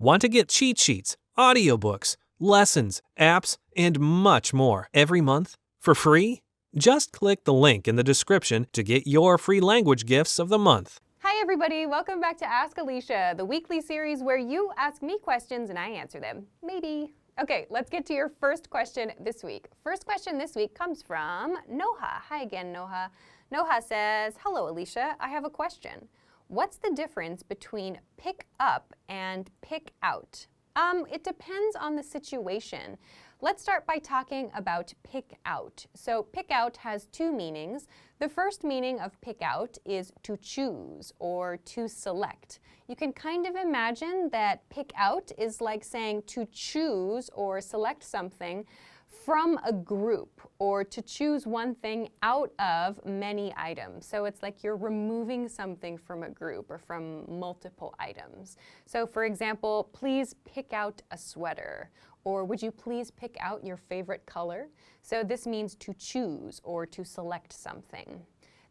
Want to get cheat sheets, audiobooks, lessons, apps, and much more every month for free? Just click the link in the description to get your free language gifts of the month. Hi everybody, welcome back to Ask Alisha, the weekly series where you ask me questions and I answer them. Maybe. Okay, let's get to your first question this week. First question this week comes from Noha. Hi again, Noha. Noha says, hello Alisha, I have a question. What's the difference between pick up and pick out? It depends on the situation. Let's start by talking about pick out. So pick out has two meanings. The first meaning of pick out is to choose or to select. You can kind of imagine that pick out is like saying to choose or select something from a group or to choose one thing out of many items. So it's like you're removing something from a group or from multiple items. So for example, please pick out a sweater, or would you please pick out your favorite color? So this means to choose or to select something.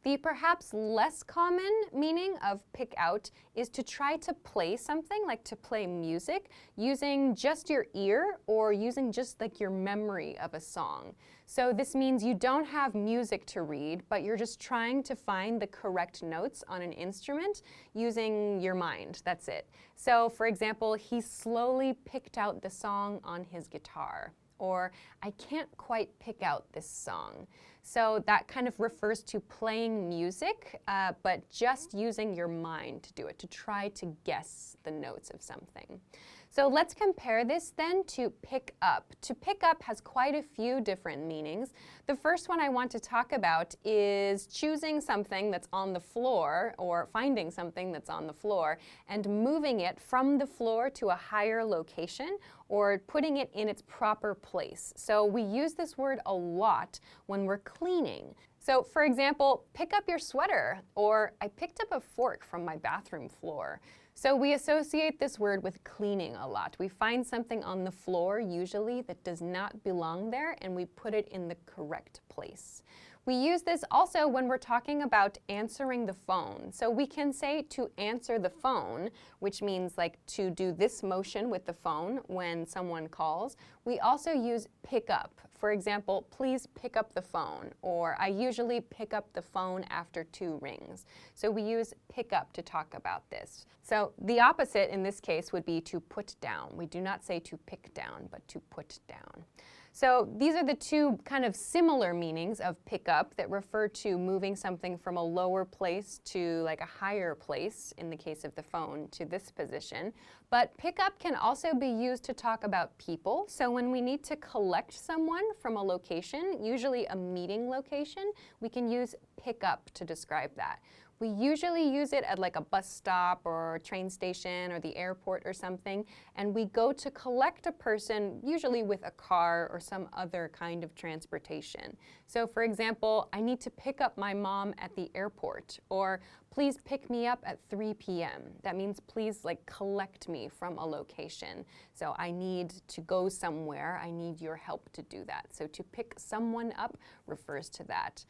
The perhaps less common meaning of pick out is to try to play something, like to play music, using just your ear or using just like your memory of a song. So this means you don't have music to read, but you're just trying to find the correct notes on an instrument using your mind. That's it. So for example, he slowly picked out the song on his guitar. Or I can't quite pick out this song. So that kind of refers to playing music, but just using your mind to do it, to try to guess the notes of something. So let's compare this then to pick up. To pick up has quite a few different meanings. The first one I want to talk about is choosing something that's on the floor or finding something that's on the floor and moving it from the floor to a higher location or putting it in its proper place. So we use this word a lot when we're cleaning. So for example, pick up your sweater, or I picked up a fork from my bathroom floor. So we associate this word with cleaning a lot. We find something on the floor usually that does not belong there and we put it in the correct place. We use this also when we're talking about answering the phone. So we can say to answer the phone, which means like to do this motion with the phone when someone calls. We also use pick up. For example, please pick up the phone, or I usually pick up the phone after 2 rings. So we use pick up to talk about this. So the opposite in this case would be to put down. We do not say to pick down, but to put down. So these are the two kind of similar meanings of pick up that refer to moving something from a lower place to like a higher place, in the case of the phone, to this position. But pick up can also be used to talk about people. So when we need to collect someone from a location, usually a meeting location, we can use pick up to describe that. We usually use it at like a bus stop or a train station or the airport or something, and we go to collect a person, usually with a car or some other kind of transportation. So for example, I need to pick up my mom at the airport, or please pick me up at 3 p.m. That means please like collect me from a location. So I need to go somewhere, I need your help to do that. So to pick someone up refers to that.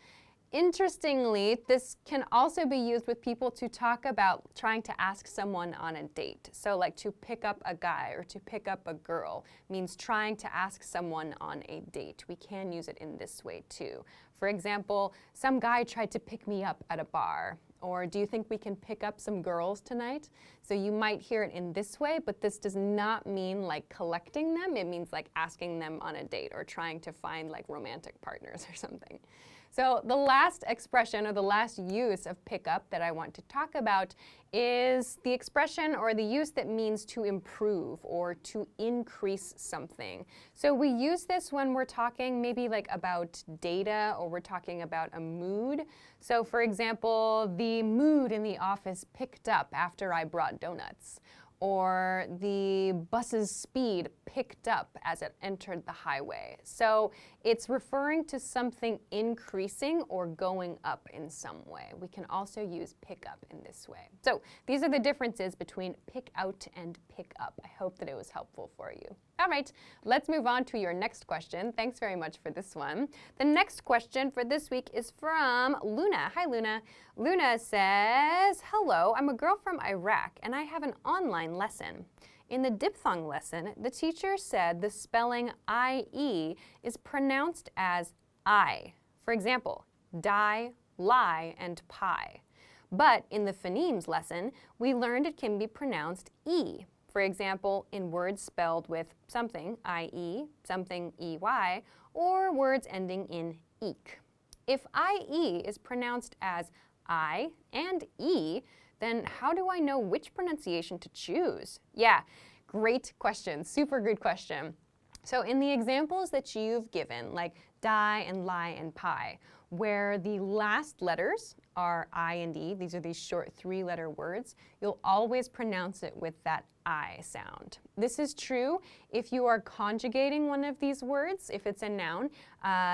Interestingly, this can also be used with people to talk about trying to ask someone on a date. So like to pick up a guy or to pick up a girl means trying to ask someone on a date. We can use it in this way too. For example, some guy tried to pick me up at a bar. Or do you think we can pick up some girls tonight? So you might hear it in this way, but this does not mean like collecting them. It means like asking them on a date or trying to find like romantic partners or something. So the last expression or the last use of pick up that I want to talk about is the expression or the use that means to improve or to increase something. So we use this when we're talking maybe like about data or we're talking about a mood. So for example, the mood in the office picked up after I brought donuts. Or the bus's speed picked up as it entered the highway. So it's referring to something increasing or going up in some way. We can also use pick up in this way. So these are the differences between pick out and pick up. I hope that it was helpful for you. All right, let's move on to your next question. Thanks very much for this one. The next question for this week is from Luna. Hi, Luna. Luna says, hello, I'm a girl from Iraq and I have an online lesson. In the diphthong lesson, the teacher said the spelling IE is pronounced as I. For example, die, lie, and pie. But in the phonemes lesson, we learned it can be pronounced E. For example, in words spelled with something, i.e., something, EY, or words ending in eek. If IE is pronounced as I and E, then how do I know which pronunciation to choose? Yeah, great question, super good question. So in the examples that you've given, like die and lie and pie, where the last letters are I and E, these are these short 3-letter words, you'll always pronounce it with that I sound. This is true if you are conjugating one of these words, if it's a noun,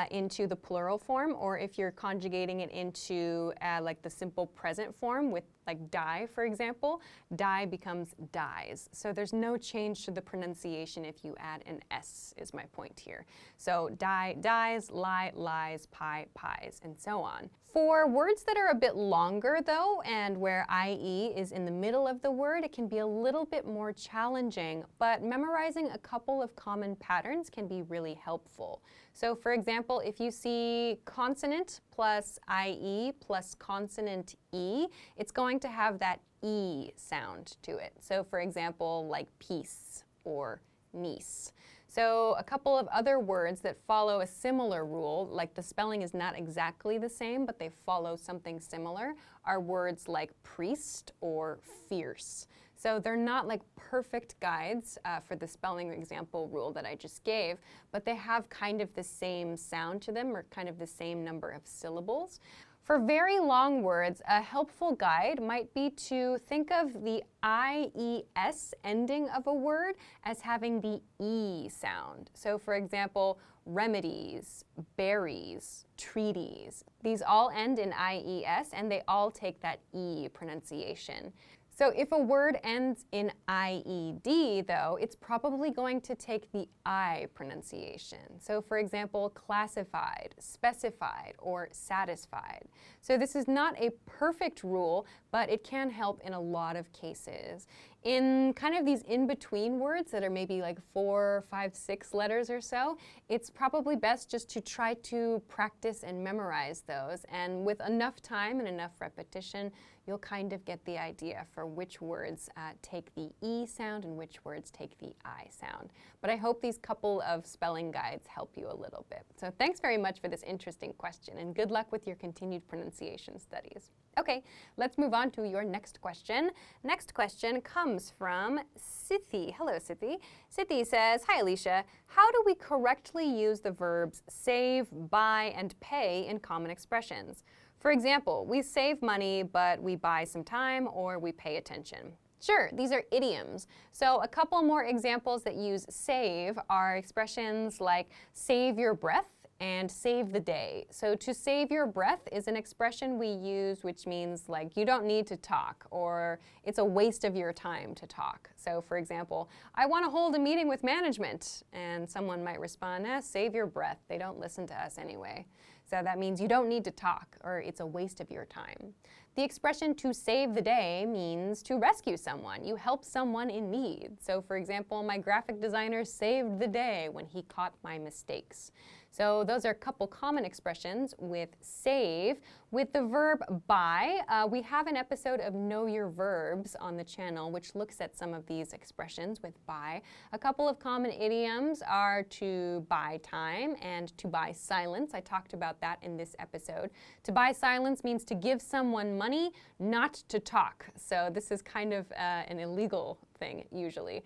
into the plural form, or if you're conjugating it into like the simple present form with like die, for example. Die becomes dies. So there's no change to the pronunciation if you add an S, is my point here. So die, dies, lie, lies, pie, pies, and so on. For words that are a bit longer though, and where IE is in the middle of the word, it can be a little bit more challenging, but memorizing a couple of common patterns can be really helpful. So for example, if you see consonant plus IE plus consonant E, it's going to have that E sound to it. So for example, like peace or niece. So a couple of other words that follow a similar rule, like the spelling is not exactly the same, but they follow something similar, are words like priest or fierce. So they're not like perfect guides for the spelling example rule that I just gave, but they have kind of the same sound to them, or kind of the same number of syllables. For very long words, a helpful guide might be to think of the IES ending of a word as having the E sound. So for example, remedies, berries, treaties. These all end in IES and they all take that E pronunciation. So if a word ends in IED, though, it's probably going to take the I pronunciation. So for example, classified, specified, or satisfied. So this is not a perfect rule, but it can help in a lot of cases. In kind of these in-between words that are maybe like 4, 5, 6 letters or so, it's probably best just to try to practice and memorize those. And with enough time and enough repetition, you'll kind of get the idea for which words take the E sound and which words take the I sound. But I hope these couple of spelling guides help you a little bit. So thanks very much for this interesting question, and good luck with your continued pronunciation studies. Okay, let's move on to your next question. Next question comes from Sithi. Hello, Sithi. Sithi says, hi, Alisha. How do we correctly use the verbs save, buy, and pay in common expressions? For example, we save money, but we buy some time, or we pay attention. Sure, these are idioms. So a couple more examples that use save are expressions like save your breath and save the day. So to save your breath is an expression we use which means like you don't need to talk, or it's a waste of your time to talk. So for example, I want to hold a meeting with management, and someone might respond, save your breath, they don't listen to us anyway. So that means you don't need to talk, or it's a waste of your time. The expression to save the day means to rescue someone. You help someone in need. So for example, my graphic designer saved the day when he caught my mistakes. So those are a couple common expressions with save. With the verb buy, we have an episode of Know Your Verbs on the channel which looks at some of these expressions with buy. A couple of common idioms are to buy time and to buy silence. I talked about that in this episode. To buy silence means to give someone money, not to talk. So this is kind of an illegal thing usually,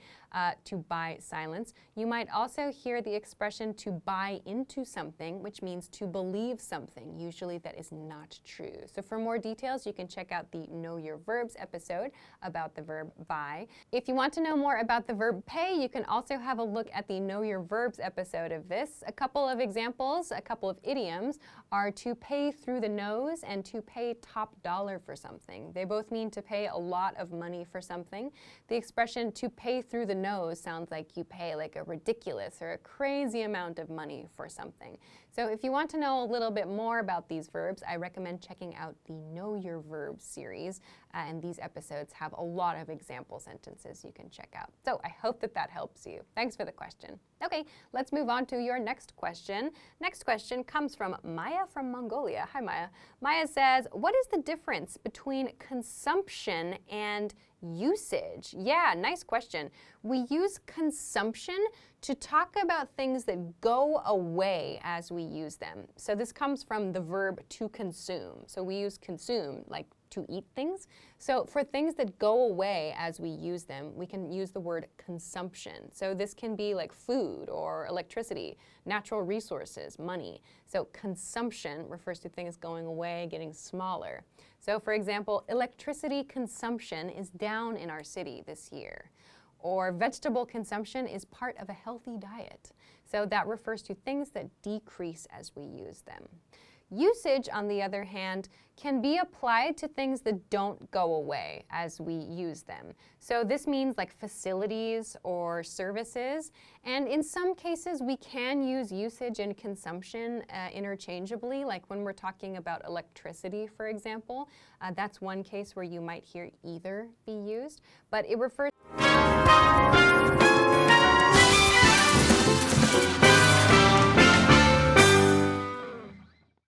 to buy silence. You might also hear the expression to buy into something, which means to believe something, usually that is not true. So for more details, you can check out the Know Your Verbs episode about the verb buy. If you want to know more about the verb pay, you can also have a look at the Know Your Verbs episode of this. A couple of examples, a couple of idioms are to pay through the nose and to pay top dollar for something. They both mean to pay a lot of money for something. The expression expression to pay through the nose sounds like you pay like a ridiculous or a crazy amount of money for something. So if you want to know a little bit more about these verbs, I recommend checking out the Know Your Verbs series. And these episodes have a lot of example sentences you can check out. So I hope that that helps you. Thanks for the question. Okay, let's move on to your next question. Next question comes from Maya from Mongolia. Hi, Maya. Maya says, what is the difference between consumption and usage? Yeah, nice question. We use consumption to talk about things that go away as we use them. So this comes from the verb to consume. So we use consume, like to eat things. So for things that go away as we use them, we can use the word consumption. So this can be like food or electricity, natural resources, money. So consumption refers to things going away, getting smaller. So for example, electricity consumption is down in our city this year. Or vegetable consumption is part of a healthy diet. So that refers to things that decrease as we use them. Usage, on the other hand, can be applied to things that don't go away as we use them. So this means like facilities or services. And in some cases, we can use usage and consumption interchangeably, like when we're talking about electricity, for example. That's one case where you might hear either be used. But it refers